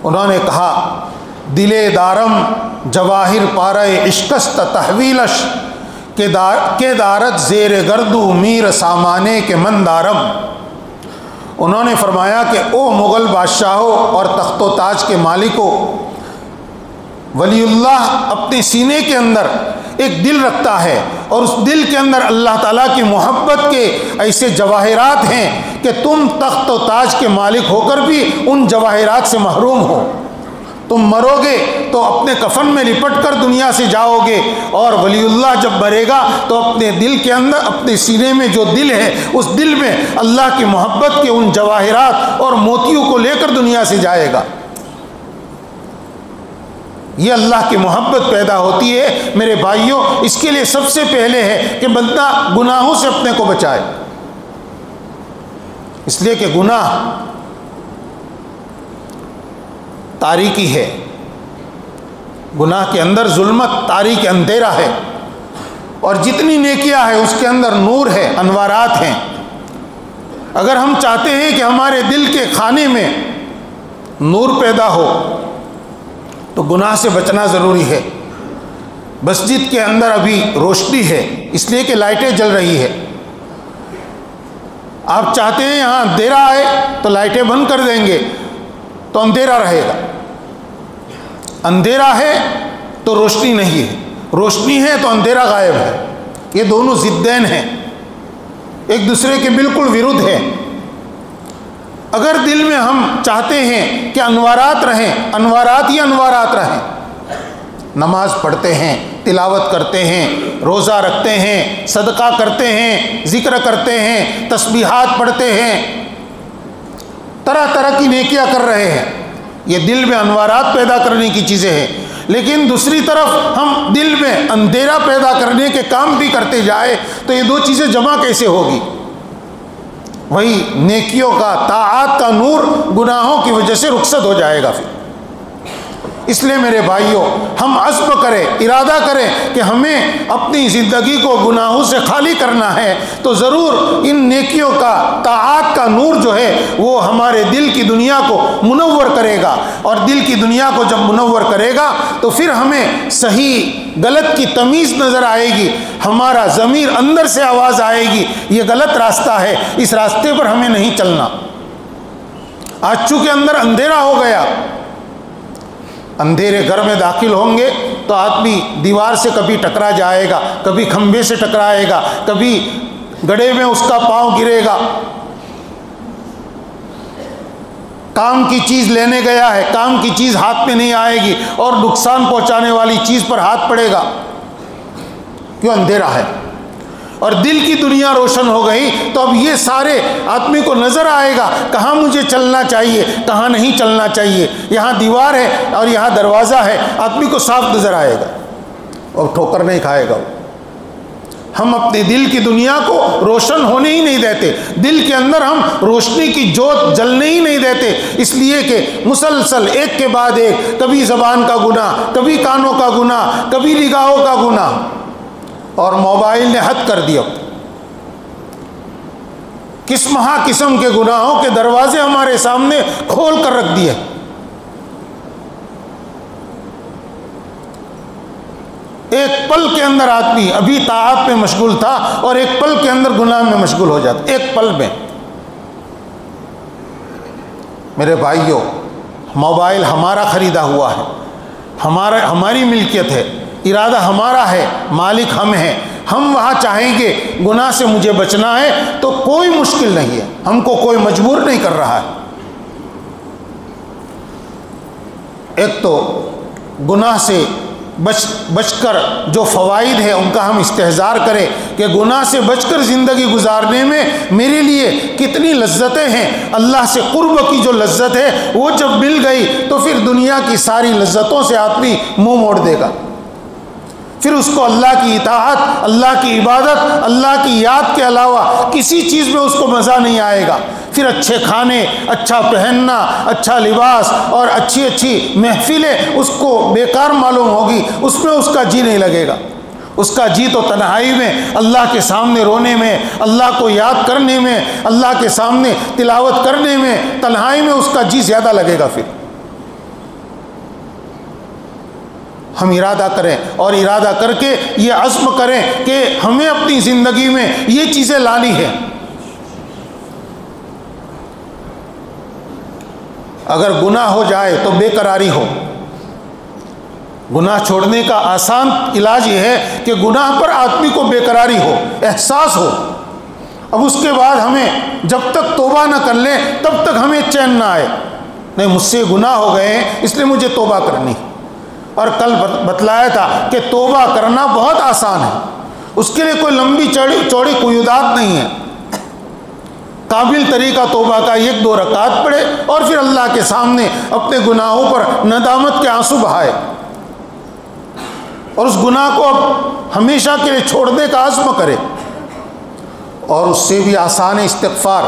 انہوں نے کہا دلے دارم جواہر پارے عشقست تحویلش کے دارت زیر گردو میر سامانے کے من دارم۔ انہوں نے فرمایا کہ او مغل بادشاہوں اور تخت و تاج کے مالکوں، ولی اللہ اپنے سینے کے اندر ایک دل رکھتا ہے اور اس دل کے اندر اللہ تعالیٰ کی محبت کے ایسے جواہرات ہیں کہ تم تخت و تاج کے مالک ہو کر بھی ان جواہرات سے محروم ہو۔ تم مرو گے تو اپنے کفن میں لپٹ کر دنیا سے جاؤ گے، اور ولی اللہ جب مرے گا تو اپنے دل کے اندر، اپنے سینے میں جو دل ہے اس دل میں اللہ کی محبت کے ان جواہرات اور موتیوں کو لے کر دنیا سے جائے گا۔ یہ اللہ کی محبت پیدا ہوتی ہے میرے بھائیوں۔ اس کے لیے سب سے پہلے ہے کہ بندہ گناہوں سے اپنے کو بچائے، اس لیے کہ گناہ تاریکی ہے، گناہ کے اندر ظلمت، تاریک اندھیرا ہے، اور جتنی نیکیاں ہے اس کے اندر نور ہے، انوارات ہیں۔ اگر ہم چاہتے ہیں کہ ہمارے دل کے خانے میں نور پیدا ہو تو گناہ سے بچنا ضروری ہے۔ مسجد کے اندر ابھی روشنی ہے اس لیے کہ لائٹیں جل رہی ہے، آپ چاہتے ہیں یہاں اندھیرا ہے تو لائٹیں بند کر دیں گے تو اندھیرا رہے گا، اندھیرا ہے تو روشنی نہیں ہے، روشنی ہے تو اندھیرا غائب ہے۔ یہ دونوں ضدین ہیں، ایک دوسرے کے بالکل ورودھ ہیں۔ اگر دل میں ہم چاہتے ہیں کہ انوارات رہیں، انوارات ہی انوارات رہیں، نماز پڑھتے ہیں، تلاوت کرتے ہیں، روزہ رکھتے ہیں، صدقہ کرتے ہیں، ذکر کرتے ہیں، تسبیحات پڑھتے ہیں، طرح طرح کی نیکیاں کر رہے ہیں، یہ دل میں انوارات پیدا کرنے کی چیزیں ہیں۔ لیکن دوسری طرف ہم دل میں اندھیرا پیدا کرنے کے کام بھی کرتے جائے تو یہ دو چیزیں جمع کیسے ہوگی؟ وہی نیکیوں کا، طاعات کا نور گناہوں کی وجہ سے رخصت ہو جائے گا پھر۔ اس لیے میرے بھائیوں، ہم عزم کریں، ارادہ کریں کہ ہمیں اپنی زندگی کو گناہوں سے خالی کرنا ہے، تو ضرور ان نیکیوں کا، طاعات کا نور جو ہے وہ ہمارے دل کی دنیا کو منور کرے گا، اور دل کی دنیا کو جب منور کرے گا تو پھر ہمیں صحیح غلط کی تمیز نظر آئے گی، ہمارا ضمیر اندر سے آواز آئے گی یہ غلط راستہ ہے، اس راستے پر ہمیں نہیں چلنا۔ آج چونکہ اندر اندھیرا ہو گیا، اندھیرے گھر میں داخل ہوں گے تو آدمی دیوار سے کبھی ٹکرا جائے گا، کبھی کھمبے سے ٹکرائے گا، کبھی گڑھے میں اس کا پاؤں گرے گا، کام کی چیز لینے گیا ہے، کام کی چیز ہاتھ میں نہیں آئے گی اور نقصان پہنچانے والی چیز پر ہاتھ پڑے گا، کیوں؟ اندھیرا ہے۔ اور دل کی دنیا روشن ہو گئی تو اب یہ سارے آدمی کو نظر آئے گا کہاں مجھے چلنا چاہیے، کہاں نہیں چلنا چاہیے، یہاں دیوار ہے اور یہاں دروازہ ہے، آدمی کو صاف نظر آئے گا اور ٹھوکر نہیں کھائے گا۔ ہم اپنے دل کی دنیا کو روشن ہونے ہی نہیں دیتے، دل کے اندر ہم روشنی کی جوت جلنے ہی نہیں دیتے، اس لیے کہ مسلسل ایک کے بعد ایک، کبھی زبان کا گناہ، کبھی کانوں کا گناہ، کبھی نگاہوں کا گناہ، اور موبائل نے حد کر دیا، قسم کے گناہوں کے دروازے ہمارے سامنے کھول کر رکھ دیے۔ ایک پل کے اندر آدمی ابھی طاعت میں مشغول تھا اور ایک پل کے اندر گناہ میں مشغول ہو جاتا، ایک پل میں۔ میرے بھائیوں، موبائل ہمارا خریدا ہوا ہے، ہماری ملکیت ہے، ارادہ ہمارا ہے، مالک ہم ہیں، ہم وہاں چاہیں گے گناہ سے مجھے بچنا ہے تو کوئی مشکل نہیں ہے، ہم کو کوئی مجبور نہیں کر رہا ہے۔ ایک تو گناہ سے بچ کر جو فوائد ہے ان کا ہم استحضار کریں کہ گناہ سے بچ کر زندگی گزارنے میں میرے لیے کتنی لذتیں ہیں، اللہ سے قرب کی جو لذت ہے وہ جب مل گئی تو پھر دنیا کی ساری لذتوں سے آدمی منہ موڑ دے گا، پھر اس کو اللہ کی اطاعت، اللہ کی عبادت، اللہ کی یاد کے علاوہ کسی چیز میں اس کو مزہ نہیں آئے گا، پھر اچھے کھانے، اچھا پہننا، اچھا لباس اور اچھی محفلیں اس کو بیکار معلوم ہوگی، اس میں اس کا جی نہیں لگے گا، اس کا جی تو تنہائی میں، اللہ کے سامنے رونے میں، اللہ کو یاد کرنے میں، اللہ کے سامنے تلاوت کرنے میں، تنہائی میں اس کا جی زیادہ لگے گا۔ پھر ہم ارادہ کریں اور ارادہ کر کے یہ عزم کریں کہ ہمیں اپنی زندگی میں یہ چیزیں لانی ہیں۔ اگر گناہ ہو جائے تو بے قراری ہو، گناہ چھوڑنے کا آسان علاج یہ ہے کہ گناہ پر آدمی کو بے قراری ہو، احساس ہو، اب اس کے بعد ہمیں جب تک توبہ نہ کر لیں تب تک ہمیں چین نہ آئے، نہیں مجھ سے گناہ ہو گئے ہیں اس لیے مجھے توبہ کرنی۔ اور کل بتلایا تھا کہ توبہ کرنا بہت آسان ہے، اس کے لیے کوئی لمبی چوڑی قیودات نہیں ہے، قابل طریقہ توبہ کا 1-2 رکعات پڑھے اور پھر اللہ کے سامنے اپنے گناہوں پر ندامت کے آنسو بہائے، اور اس گناہ کو اب ہمیشہ کے لیے چھوڑنے کا عزم کرے. اور اس سے بھی آسان ہے استغفار.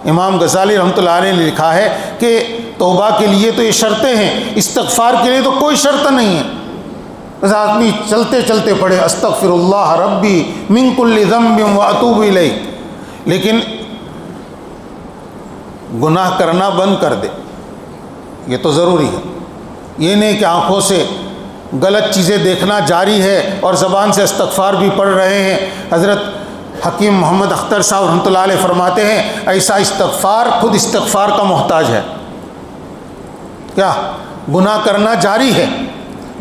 امام غزالی رحمۃ اللہ علیہ نے لکھا ہے کہ توبہ کے لیے تو یہ شرطیں ہیں، استغفار کے لیے تو کوئی شرط نہیں ہے. بس آدمی چلتے چلتے پڑھے استغفر اللہ ربی من کل ذنب واتوب الیہ، لیکن گناہ کرنا بند کر دے، یہ تو ضروری ہے. یہ نہیں کہ آنکھوں سے غلط چیزیں دیکھنا جاری ہے اور زبان سے استغفار بھی پڑھ رہے ہیں. حضرت حکیم محمد اختر صاحب رحمۃ اللہ علیہ فرماتے ہیں ایسا استغفار خود استغفار کا محتاج ہے. کیا گناہ کرنا جاری ہے،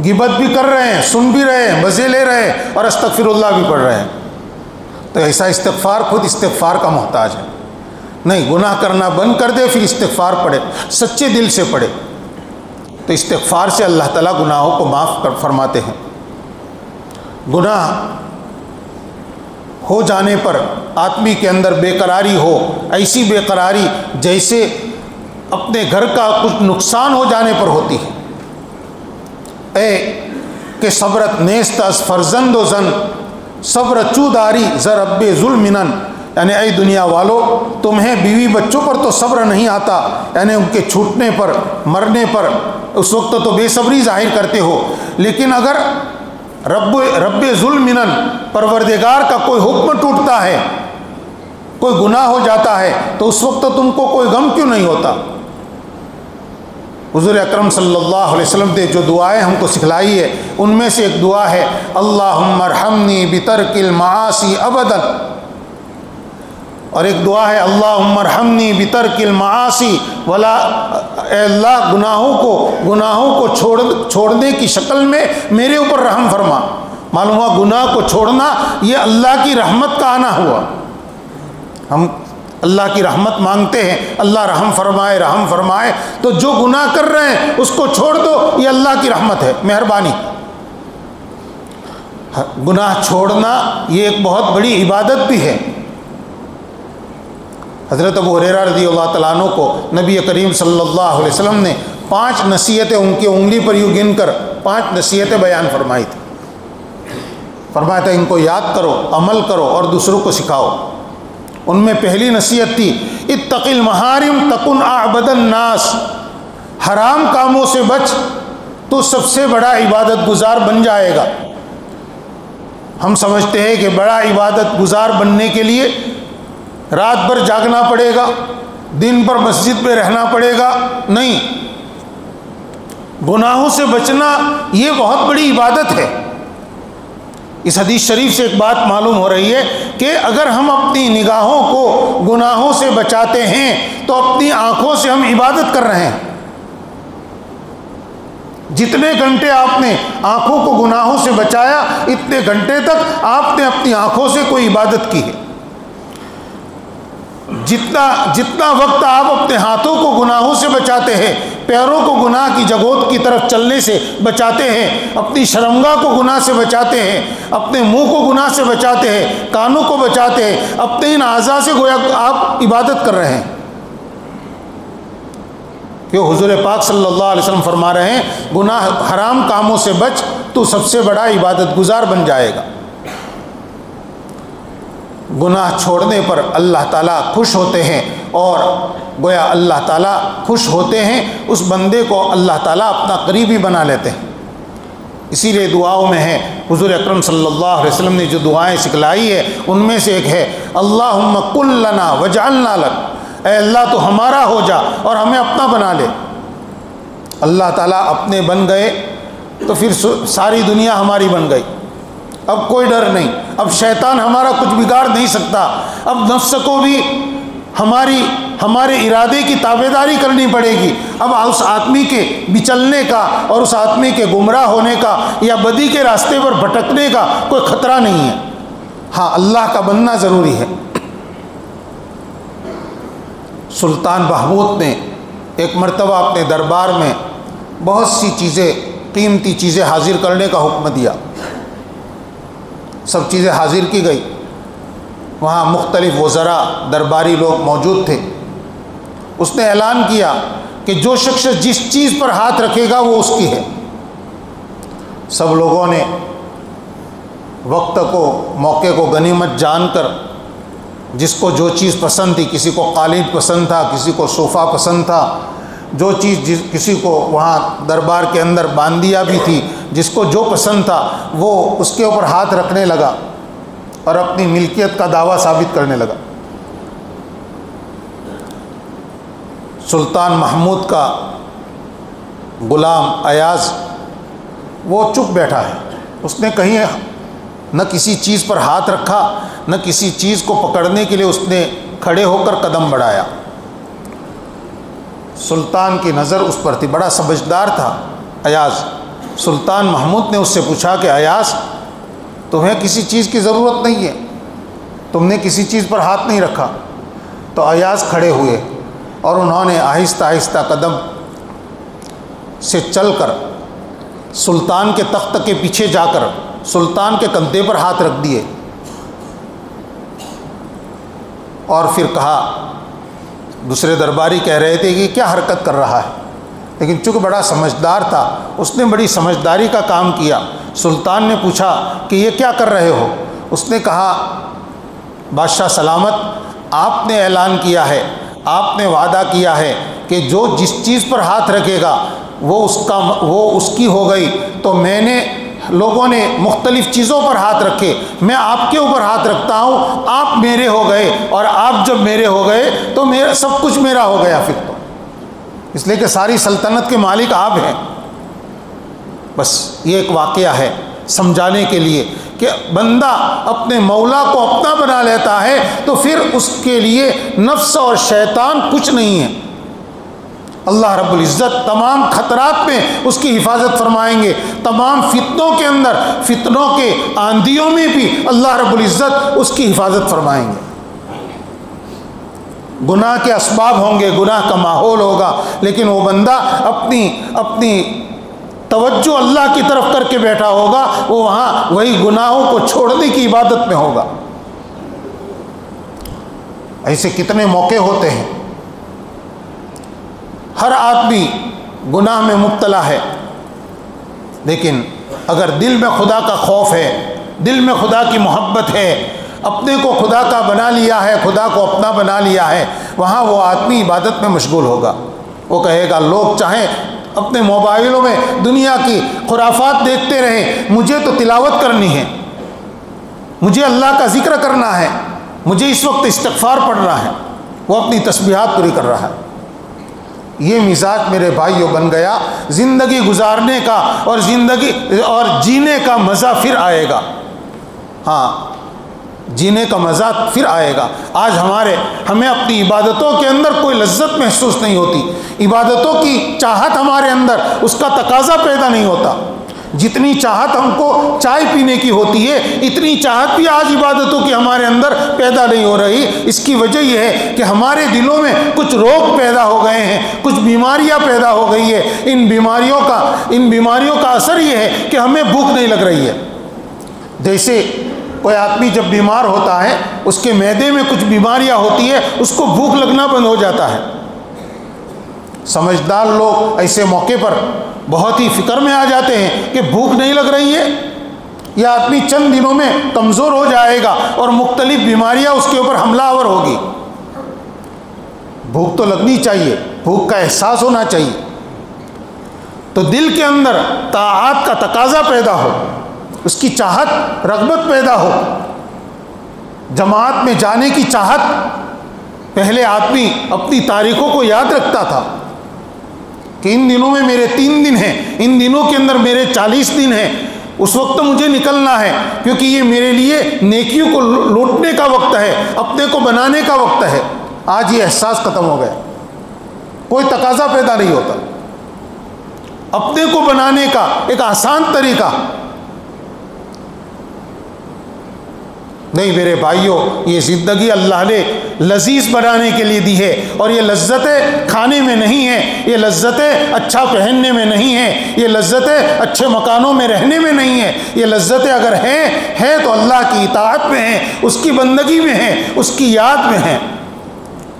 غیبت بھی کر رہے ہیں، سن بھی رہے ہیں، مزے لے رہے ہیں اور استغفر اللہ بھی پڑھ رہے ہیں، تو ایسا استغفار خود استغفار کا محتاج ہے. نہیں، گناہ کرنا بند کر دے پھر استغفار پڑھے، سچے دل سے پڑھے، تو استغفار سے اللہ تعالیٰ گناہوں کو معاف فرماتے ہیں. گناہ ہو جانے پر آدمی کے اندر بے قراری ہو، ایسی بے قراری جیسے اپنے گھر کا کچھ نقصان ہو جانے پر ہوتی ہے. اے کہ صبرت نیست از فرزند و زن صبر چوداری ضرب ظلمنن، یعنی اے دنیا والو تمہیں بیوی بچوں پر تو صبر نہیں آتا، یعنی ان کے چھوٹنے پر، مرنے پر اس وقت تو بے صبری ظاہر کرتے ہو، لیکن اگر رب ظلمنن پروردگار کا کوئی حکم ٹوٹتا ہے، کوئی گناہ ہو جاتا ہے، تو اس وقت تم کو کوئی غم کیوں نہیں ہوتا؟ حضور اکرم صلی اللہ علیہ وسلم نے جو دعائیں ہم کو سکھلائی ہے ان میں سے ایک دعا ہے اللہم ارحمنی بترک المعاصی ابدا، اور ایک دعا ہے اللہم ارحمنی بترک المعاصی ولا، اے اللہ گناہوں کو چھوڑنے کی شکل میں میرے اوپر رحم فرما. معلوم ہوا گناہ کو چھوڑنا یہ اللہ کی رحمت کا آنا ہوا. ہم اللہ کی رحمت مانگتے ہیں، اللہ رحم فرمائے رحم فرمائے، تو جو گناہ کر رہے ہیں اس کو چھوڑ دو، یہ اللہ کی رحمت ہے، مہربانی. گناہ چھوڑنا یہ ایک بہت بڑی عبادت بھی ہے. حضرت ابو ہریرہ رضی اللہ تعالیٰ عنہ کو نبی کریم صلی اللہ علیہ وسلم نے 5 نصیحتیں ان کی انگلی پر یوں گن کر 5 نصیحتیں بیان فرمائی تھی. فرمایا تھا ان کو یاد کرو، عمل کرو اور دوسروں کو سکھاؤ. ان میں پہلی نصیحت تھی اتق المحارم تکن اعبد الناس، حرام کاموں سے بچ تو سب سے بڑا عبادت گزار بن جائے گا. ہم سمجھتے ہیں کہ بڑا عبادت گزار بننے کے لیے رات بھر جاگنا پڑے گا، دن بھر مسجد میں رہنا پڑے گا. نہیں، گناہوں سے بچنا یہ بہت بڑی عبادت ہے. اس حدیث شریف سے ایک بات معلوم ہو رہی ہے کہ اگر ہم اپنی نگاہوں کو گناہوں سے بچاتے ہیں تو اپنی آنکھوں سے ہم عبادت کر رہے ہیں. جتنے گھنٹے آپ نے آنکھوں کو گناہوں سے بچایا اتنے گھنٹے تک آپ نے اپنی آنکھوں سے کوئی عبادت کی ہے. جتنا وقت آپ اپنے ہاتھوں کو گناہوں سے بچاتے ہیں، پیروں کو گناہ کی جگہوں کی طرف چلنے سے بچاتے ہیں، اپنی شرمگاہ کو گناہ سے بچاتے ہیں، اپنے منہ کو گناہ سے بچاتے ہیں، کانوں کو بچاتے ہیں، اپنے ان اعضاء سے گویا آپ عبادت کر رہے ہیں. کیوں حضور پاک صلی اللہ علیہ وسلم فرما رہے ہیں گناہ حرام کاموں سے بچ تو سب سے بڑا عبادت گزار بن جائے گا. گناہ چھوڑنے پر اللہ تعالیٰ خوش ہوتے ہیں، اور گویا اللہ تعالیٰ خوش ہوتے ہیں اس بندے کو اللہ تعالیٰ اپنا قریبی بنا لیتے ہیں. اسی لیے دعاؤں میں ہے حضور اکرم صلی اللہ علیہ وسلم نے جو دعائیں سکھلائی ہے ان میں سے ایک ہے اللہم کن لنا وجعلنا لک، اے اللہ تو ہمارا ہو جا اور ہمیں اپنا بنا لے. اللہ تعالیٰ اپنے بن گئے تو پھر ساری دنیا ہماری بن گئی. اب کوئی ڈر نہیں، اب شیطان ہمارا کچھ بگاڑ نہیں سکتا. اب نفس کو بھی ہمارے ارادے کی تابعداری کرنی پڑے گی. اب اس آدمی کے بچلنے کا اور اس آدمی کے گمراہ ہونے کا یا بدی کے راستے پر بھٹکنے کا کوئی خطرہ نہیں ہے. ہاں، اللہ کا بننا ضروری ہے. سلطان بہبود نے ایک مرتبہ اپنے دربار میں بہت سی چیزیں، قیمتی چیزیں حاضر کرنے کا حکم دیا. سب چیزیں حاضر کی گئی. وہاں مختلف وزراء، درباری لوگ موجود تھے. اس نے اعلان کیا کہ جو شخص جس چیز پر ہاتھ رکھے گا وہ اس کی ہے. سب لوگوں نے وقت کو موقع کو غنیمت جان کر جس کو جو چیز پسند تھی، کسی کو قالین پسند تھا، کسی کو صوفہ پسند تھا، جو چیز کسی کو وہاں دربار کے اندر باندیا بھی تھی، جس کو جو پسند تھا وہ اس کے اوپر ہاتھ رکھنے لگا اور اپنی ملکیت کا دعویٰ ثابت کرنے لگا۔ سلطان محمود کا غلام ایاز وہ چپ بیٹھا ہے، اس نے کہیں نہ کسی چیز پر ہاتھ رکھا، نہ کسی چیز کو پکڑنے کے لیے اس نے کھڑے ہو کر قدم بڑھایا۔ سلطان کی نظر اس پر تھی، بڑا سمجھدار تھا ایاز۔ سلطان محمود نے اس سے پوچھا کہ ایاز، تمہیں کسی چیز کی ضرورت نہیں ہے، تم نے کسی چیز پر ہاتھ نہیں رکھا۔ تو ایاز کھڑے ہوئے اور انہوں نے آہستہ آہستہ قدم سے چل کر سلطان کے تخت کے پیچھے جا کر سلطان کے کندھے پر ہاتھ رکھ دیے اور پھر کہا، دوسرے درباری کہہ رہے تھے کہ کیا حرکت کر رہا ہے، لیکن چونکہ بڑا سمجھدار تھا اس نے بڑی سمجھداری کا کام کیا۔ سلطان نے پوچھا کہ یہ کیا کر رہے ہو؟ اس نے کہا، بادشاہ سلامت، آپ نے اعلان کیا ہے، آپ نے وعدہ کیا ہے کہ جو جس چیز پر ہاتھ رکھے گا وہ اس کی ہو گئی، تو میں نے لوگوں نے مختلف چیزوں پر ہاتھ رکھے، میں آپ کے اوپر ہاتھ رکھتا ہوں، آپ میرے ہو گئے، اور آپ جب میرے ہو گئے تو میرا سب کچھ میرا ہو گیا پھر تو، اس لیے کہ ساری سلطنت کے مالک آپ ہیں۔ بس یہ ایک واقعہ ہے سمجھانے کے لیے کہ بندہ اپنے مولا کو اپنا بنا لیتا ہے تو پھر اس کے لیے نفس اور شیطان کچھ نہیں ہے۔ اللہ رب العزت تمام خطرات میں اس کی حفاظت فرمائیں گے، تمام فتنوں کے اندر، فتنوں کے آندھیوں میں بھی اللہ رب العزت اس کی حفاظت فرمائیں گے۔ گناہ کے اسباب ہوں گے، گناہ کا ماحول ہوگا، لیکن وہ بندہ اپنی توجہ اللہ کی طرف کر کے بیٹھا ہوگا، وہ وہاں وہی گناہوں کو چھوڑنے کی عبادت میں ہوگا۔ ایسے کتنے موقع ہوتے ہیں، ہر آدمی گناہ میں مبتلا ہے، لیکن اگر دل میں خدا کا خوف ہے، دل میں خدا کی محبت ہے، اپنے کو خدا کا بنا لیا ہے، خدا کو اپنا بنا لیا ہے، وہاں وہ آدمی عبادت میں مشغول ہوگا۔ وہ کہے گا لوگ چاہیں اپنے موبائلوں میں دنیا کی خرافات دیکھتے رہیں، مجھے تو تلاوت کرنی ہے، مجھے اللہ کا ذکر کرنا ہے، مجھے اس وقت استغفار پڑھنا ہے، وہ اپنی تسبیحات پوری کر رہا ہے۔ یہ مزاج میرے بھائیوں بن گیا، زندگی گزارنے کا اور زندگی اور جینے کا مزہ پھر آئے گا۔ ہاں، جینے کا مزہ پھر آئے گا۔ آج ہمیں اپنی عبادتوں کے اندر کوئی لذت محسوس نہیں ہوتی، عبادتوں کی چاہت ہمارے اندر اس کا تقاضا پیدا نہیں ہوتا۔ جتنی چاہت ہم کو چائے پینے کی ہوتی ہے، اتنی چاہت بھی آج عبادتوں کی ہمارے اندر پیدا نہیں ہو رہی۔ اس کی وجہ یہ ہے کہ ہمارے دلوں میں کچھ روگ پیدا ہو گئے ہیں، کچھ بیماریاں پیدا ہو گئی ہے۔ ان بیماریوں کا اثر یہ ہے کہ ہمیں بھوک نہیں لگ رہی ہے۔ جیسے کوئی آدمی جب بیمار ہوتا ہے، اس کے معدے میں کچھ بیماریاں ہوتی ہے، اس کو بھوک لگنا بند ہو جاتا ہے۔ سمجھدار لوگ ایسے موقع پر بہت ہی فکر میں آ جاتے ہیں کہ بھوک نہیں لگ رہی ہے، یہ آدمی چند دنوں میں کمزور ہو جائے گا اور مختلف بیماریاں اس کے اوپر حملہ آور ہوگی۔ بھوک تو لگنی چاہیے، بھوک کا احساس ہونا چاہیے، تو دل کے اندر طاعات کا تقاضا پیدا ہو، اس کی چاہت، رغبت پیدا ہو، جماعت میں جانے کی چاہت۔ پہلے آدمی اپنی تاریخوں کو یاد رکھتا تھا کہ ان دنوں میں میرے 3 دن ہیں، ان دنوں کے اندر میرے 40 دن ہیں، اس وقت مجھے نکلنا ہے، کیونکہ یہ میرے لیے نیکیوں کو لوٹنے کا وقت ہے، اپنے کو بنانے کا وقت ہے۔ آج یہ احساس ختم ہو گیا، کوئی تقاضا پیدا نہیں ہوتا۔ اپنے کو بنانے کا ایک آسان طریقہ نہیں میرے بھائیوں، یہ زندگی اللہ نے لذیذ بنانے کے لیے دی ہے، اور یہ لذتیں کھانے میں نہیں ہیں، یہ لذتیں اچھا پہننے میں نہیں ہیں، یہ لذتیں اچھے مکانوں میں رہنے میں نہیں ہیں۔ یہ لذتیں اگر ہیں تو اللہ کی اطاعت میں ہیں، اس کی بندگی میں ہیں، اس کی یاد میں ہیں۔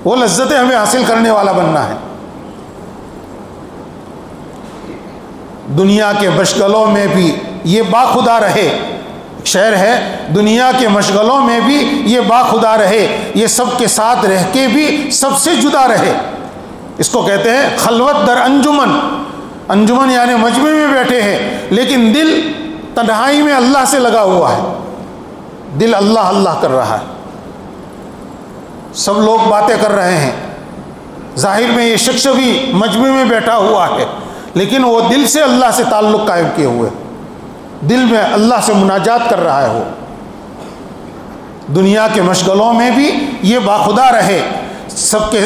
وہ لذتیں ہمیں حاصل کرنے والا بننا ہے۔ دنیا کے مشغلوں میں بھی یہ باخدا رہے۔ شعر ہے، دنیا کے مشغلوں میں بھی یہ باخدا رہے، یہ سب کے ساتھ رہ کے بھی سب سے جدا رہے۔ اس کو کہتے ہیں خلوت در انجمن، انجمن یعنی مجمع میں بیٹھے ہیں لیکن دل تنہائی میں اللہ سے لگا ہوا ہے، دل اللہ اللہ کر رہا ہے۔ سب لوگ باتیں کر رہے ہیں، ظاہر میں یہ شخص بھی مجمع میں بیٹھا ہوا ہے لیکن وہ دل سے اللہ سے تعلق قائم کیے ہوئے، دل میں اللہ سے مناجات کر رہا ہے۔ وہ دنیا کے مشغلوں میں بھی یہ باخدا رہے،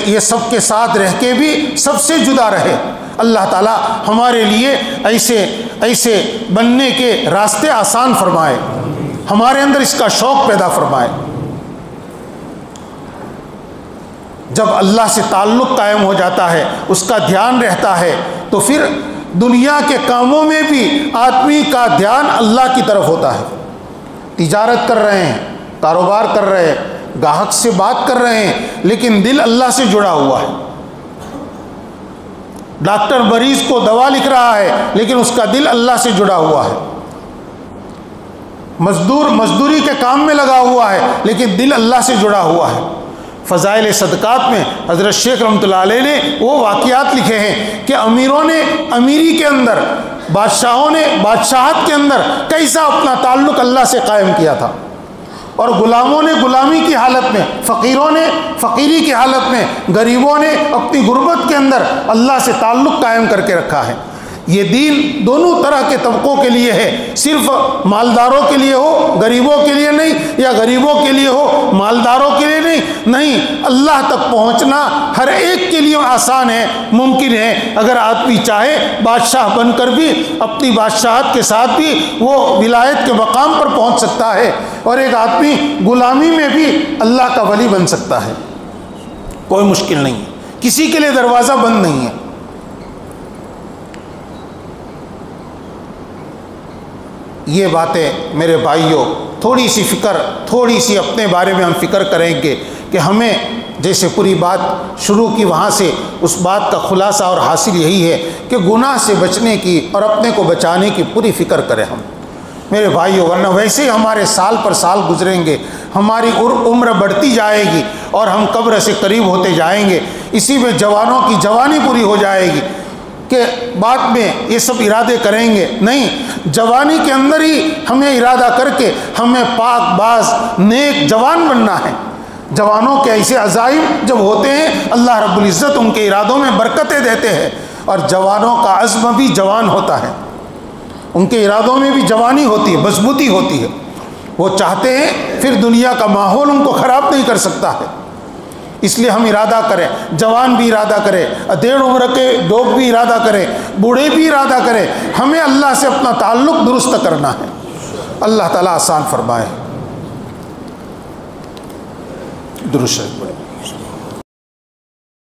یہ سب کے ساتھ رہ کے بھی سب سے جدا رہے۔ اللہ تعالیٰ ہمارے لیے ایسے بننے کے راستے آسان فرمائے، ہمارے اندر اس کا شوق پیدا فرمائے۔ جب اللہ سے تعلق قائم ہو جاتا ہے، اس کا دھیان رہتا ہے، تو پھر دنیا کے کاموں میں بھی آدمی کا دھیان اللہ کی طرف ہوتا ہے۔ تجارت کر رہے ہیں، کاروبار کر رہے ہیں، گاہک سے بات کر رہے ہیں لیکن دل اللہ سے جڑا ہوا ہے۔ ڈاکٹر مریض کو دوا لکھ رہا ہے لیکن اس کا دل اللہ سے جڑا ہوا ہے۔ مزدور مزدوری کے کام میں لگا ہوا ہے لیکن دل اللہ سے جڑا ہوا ہے۔ فضائل صدقات میں حضرت شیخ رحمۃ اللہ علیہ نے وہ واقعات لکھے ہیں کہ امیروں نے امیری کے اندر، بادشاہوں نے بادشاہت کے اندر کیسا اپنا تعلق اللہ سے قائم کیا تھا، اور غلاموں نے غلامی کی حالت میں، فقیروں نے فقیری کی حالت میں، غریبوں نے اپنی غربت کے اندر اللہ سے تعلق قائم کر کے رکھا ہے۔ یہ دین دونوں طرح کے طبقوں کے لیے ہے، صرف مالداروں کے لیے ہو غریبوں کے لیے نہیں، یا غریبوں کے لیے ہو مالداروں کے لیے نہیں، اللہ تک پہنچنا ہر ایک کے لیے آسان ہے، ممکن ہے۔ اگر آدمی چاہے بادشاہ بن کر بھی اپنی بادشاہت کے ساتھ بھی وہ ولایت کے مقام پر پہنچ سکتا ہے، اور ایک آدمی غلامی میں بھی اللہ کا ولی بن سکتا ہے، کوئی مشکل نہیں ہے، کسی کے لیے دروازہ بند نہیں ہے۔ یہ باتیں میرے بھائیوں، تھوڑی سی اپنے بارے میں ہم فکر کریں گے کہ ہمیں جیسے پوری بات شروع کی وہاں سے اس بات کا خلاصہ اور حاصل یہی ہے کہ گناہ سے بچنے کی اور اپنے کو بچانے کی پوری فکر کریں ہم میرے بھائیوں، ورنہ ویسے ہی ہمارے سال پر سال گزریں گے، ہماری عمر بڑھتی جائے گی اور ہم قبر سے قریب ہوتے جائیں گے، اسی میں جوانوں کی جوانی پوری ہو جائے گی کہ بعد میں یہ سب ارادے کریں گے، نہیں، جوانی کے اندر ہی ہمیں ارادہ کر کے ہمیں پاک باز نیک جوان بننا ہے۔ جوانوں کے ایسے عزائم جب ہوتے ہیں اللہ رب العزت ان کے ارادوں میں برکتیں دیتے ہیں، اور جوانوں کا عزم بھی جوان ہوتا ہے، ان کے ارادوں میں بھی جوانی ہوتی ہے، مضبوطی ہوتی ہے، وہ چاہتے ہیں پھر دنیا کا ماحول ان کو خراب نہیں کر سکتا ہے۔ اس لیے ہم ارادہ کریں، جوان بھی ارادہ کرے، ادھیڑ عمر کے لوگ بھی ارادہ کریں، بوڑھے بھی ارادہ کریں، ہمیں اللہ سے اپنا تعلق درست کرنا ہے۔ اللہ تعالیٰ آسان فرمائے۔ درود شریف پڑھیں۔